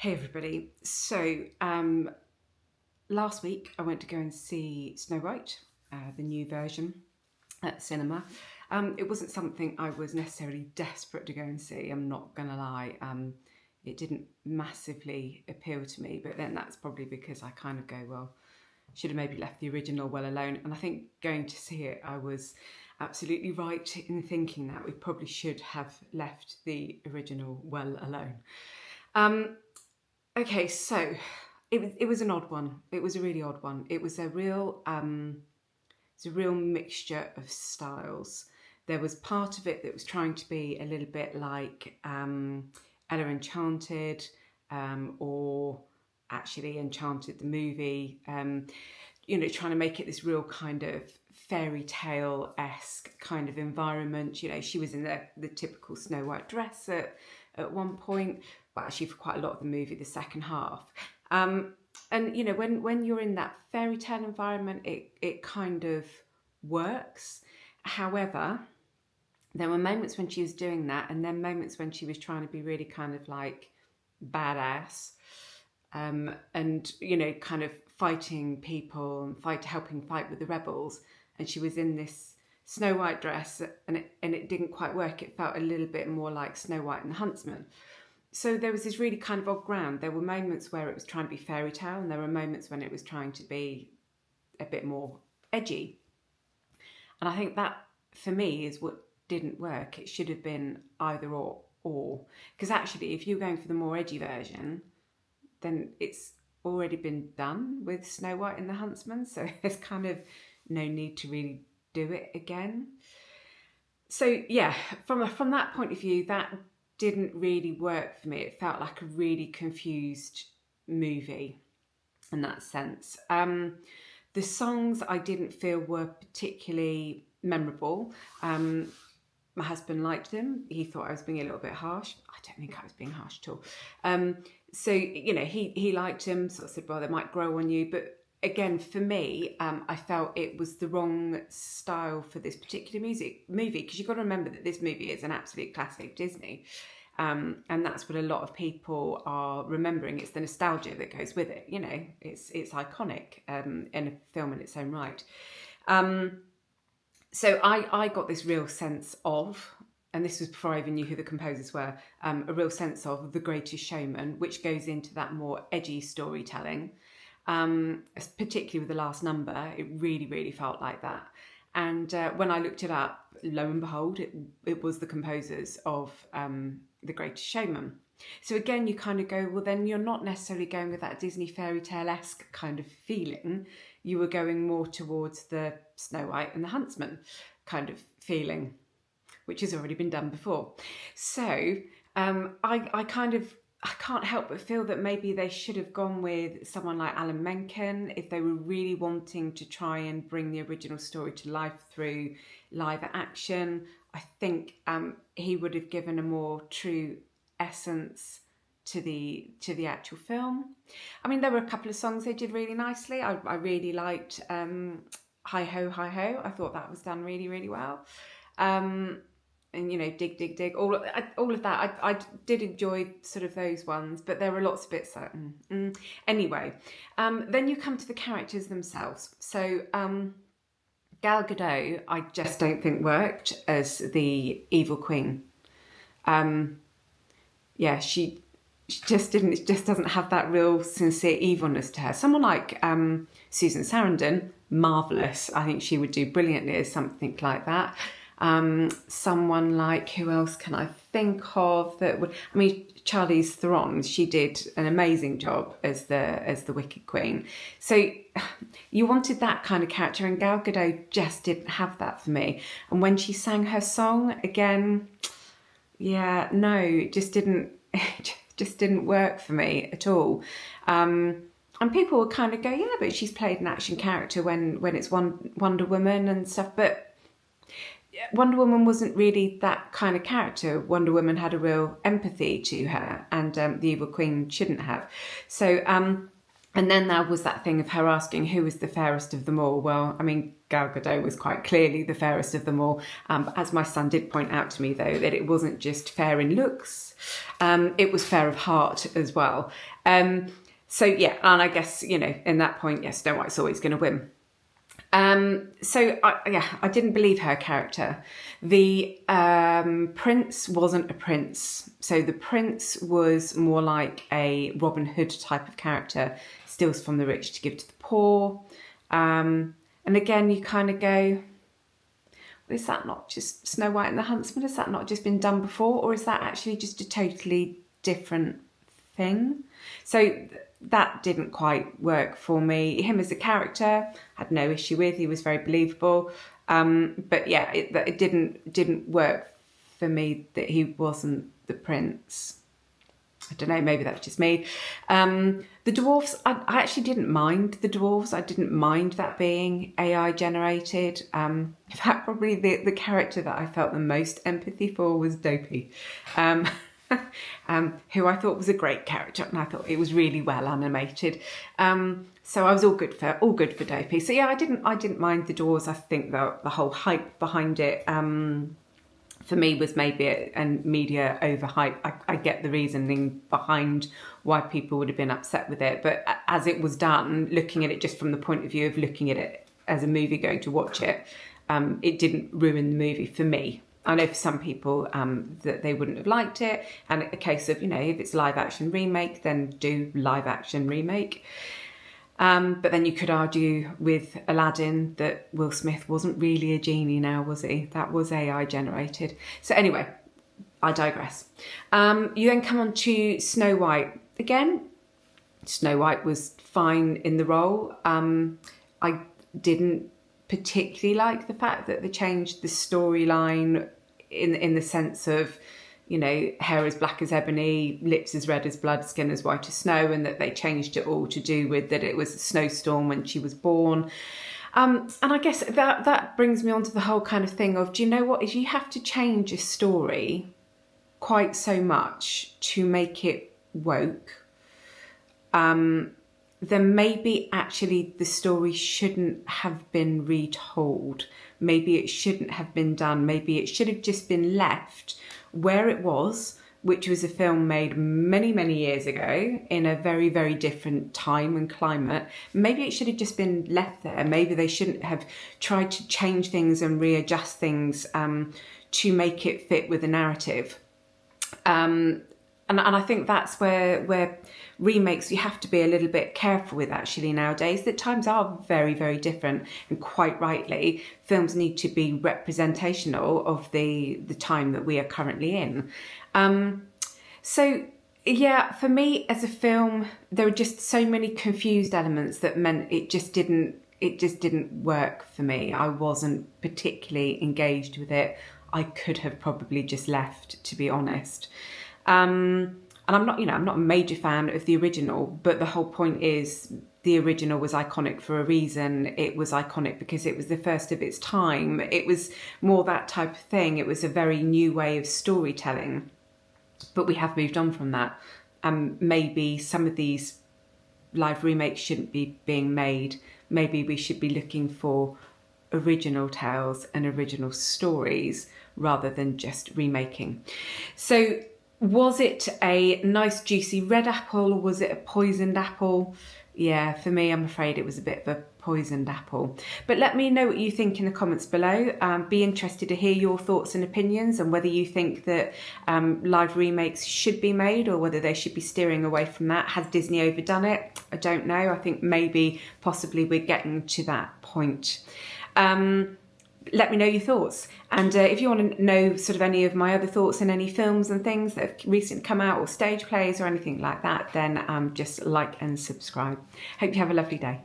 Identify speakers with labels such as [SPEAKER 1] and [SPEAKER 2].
[SPEAKER 1] Hey everybody. Last week I went to go and see Snow White, the new version at the cinema. It wasn't something I was necessarily desperate to go and see, I'm not gonna lie. It didn't massively appeal to me, but then that's probably because I kind of go, well, should have maybe left the original well alone. And I think going to see it, I was absolutely right in thinking that we probably should have left the original well alone. Okay, so it was an odd one. It was a really odd one. It was a real mixture of styles. There was part of it that was trying to be a little bit like Ella Enchanted, or actually Enchanted the movie. Trying to make it this real kind of fairy tale-esque kind of environment. She was in the typical Snow White dress at one point, but actually for quite a lot of the movie, the second half. And when you're in that fairy tale environment, it kind of works. However, there were moments when she was doing that, and then moments when she was trying to be really kind of like badass, and kind of fighting people and helping fight with the rebels. And she was in this Snow White dress, and it didn't quite work. It felt a little bit more like Snow White and the Huntsman. So there was this really kind of odd ground. There were moments where it was trying to be fairy tale, and there were moments when it was trying to be a bit more edgy. And I think that, for me, is what didn't work. It should have been either or. Because actually, if you're going for the more edgy version, then it's already been done with Snow White and the Huntsman. So there's kind of no need to really do it again. So yeah, from that point of view, that didn't really work for me. It felt like a really confused movie in that sense. The songs I didn't feel were particularly memorable. My husband liked them. He thought I was being a little bit harsh. I don't think I was being harsh at all. He liked them. Sort of said, well, they might grow on you. But again, for me, I felt it was the wrong style for this particular movie, because you've got to remember that this movie is an absolute classic Disney. And that's what a lot of people are remembering. It's the nostalgia that goes with it. It's iconic, in a film in its own right. So I got this real sense of, and this was before I even knew who the composers were, a real sense of The Greatest Showman, which goes into that more edgy storytelling. Particularly with the last number, it really, really felt like that. And when I looked it up, lo and behold, it was the composers of The Greatest Showman. So again, you kind of go, well, then you're not necessarily going with that Disney fairy tale-esque kind of feeling. You were going more towards the Snow White and the Huntsman kind of feeling, which has already been done before. So I can't help but feel that maybe they should have gone with someone like Alan Menken if they were really wanting to try and bring the original story to life through live action. I think he would have given a more true essence to the actual film. I mean, there were a couple of songs they did really nicely. I really liked Hi Ho, Hi Ho. I thought that was done really, really well. And dig dig dig, all of that. I did enjoy sort of those ones, but there were lots of bits that anyway. Then you come to the characters themselves. So Gal Gadot, I just don't think worked as the evil queen. She just didn't. It just doesn't have that real sincere evilness to her. Someone like Susan Sarandon, marvelous. I think she would do brilliantly as something like that. Someone like, who else can I think of that would? I mean, Charlize Theron. She did an amazing job as the Wicked Queen. So you wanted that kind of character, and Gal Gadot just didn't have that for me. And when she sang her song again, it just didn't. It just didn't work for me at all. And people would kind of go, yeah, but she's played an action character when it's Wonder Woman and stuff, but Wonder Woman wasn't really that kind of character. Wonder Woman had a real empathy to her, and the Evil Queen shouldn't have. So And then there was that thing of her asking who was the fairest of them all. Well, I mean, Gal Gadot was quite clearly the fairest of them all. As my son did point out to me, though, that it wasn't just fair in looks, it was fair of heart as well. So, yeah, and I guess, you know, in that point, yes, Snow White's always going to win. I didn't believe her character. The prince wasn't a prince. So the prince was more like a Robin Hood type of character, steals from the rich to give to the poor. And again, you kind of go, well, is that not just Snow White and the Huntsman? Has that not just been done before? Or is that actually just a totally different thing? So that didn't quite work for me. Him as a character, had no issue with. He was very believable. But yeah, it didn't work for me that he wasn't the prince. I don't know, maybe that's just me. The dwarves, I actually didn't mind the dwarves. I didn't mind that being AI generated. In fact, probably the character that I felt the most empathy for was Dopey. Who I thought was a great character, and I thought it was really well animated. So I was all good for Dopey. So yeah, I didn't mind the dwarves. I think the whole hype behind it for me was maybe a media overhype. I get the reasoning behind why people would have been upset with it, but as it was done, looking at it just from the point of view of looking at it as a movie, going to watch it, it didn't ruin the movie for me. I know for some people that they wouldn't have liked it, and a case of, you know, if it's live action remake, then do live action remake. But then you could argue with Aladdin that Will Smith wasn't really a genie now, was he? That was AI generated. So anyway, I digress. You then come on to Snow White. Again, Snow White was fine in the role. I didn't particularly like the fact that they changed the storyline in the sense of, you know, hair as black as ebony, lips as red as blood, skin as white as snow, and that they changed it all to do with that it was a snowstorm when she was born. And I guess that brings me on to the whole kind of thing of, do you know what, if you have to change a story quite so much to make it woke, then maybe actually the story shouldn't have been retold. Maybe it shouldn't have been done. Maybe it should have just been left where it was, which was a film made many, many years ago in a very, very different time and climate. Maybe it should have just been left there. Maybe they shouldn't have tried to change things and readjust things to make it fit with the narrative. And I think that's where remakes, you have to be a little bit careful with actually nowadays, that times are very, very different, and quite rightly, films need to be representational of the time that we are currently in. So yeah, for me as a film, there were just so many confused elements that meant it just didn't work for me. I wasn't particularly engaged with it. I could have probably just left, to be honest. And I'm not a major fan of the original, but the whole point is the original was iconic for a reason. It was iconic because it was the first of its time. It was more that type of thing. It was a very new way of storytelling. But we have moved on from that. Maybe some of these live remakes shouldn't be being made. Maybe we should be looking for original tales and original stories rather than just remaking. So was it a nice juicy red apple, or was it a poisoned apple? Yeah, for me, I'm afraid it was a bit of a poisoned apple. But let me know what you think in the comments below. Be interested to hear your thoughts and opinions, and whether you think that live remakes should be made, or whether they should be steering away from that. Has Disney overdone it? I don't know. I think maybe, possibly, we're getting to that point. Let me know your thoughts, and if you want to know sort of any of my other thoughts on any films and things that have recently come out, or stage plays or anything like that, then just like and subscribe. Hope you have a lovely day.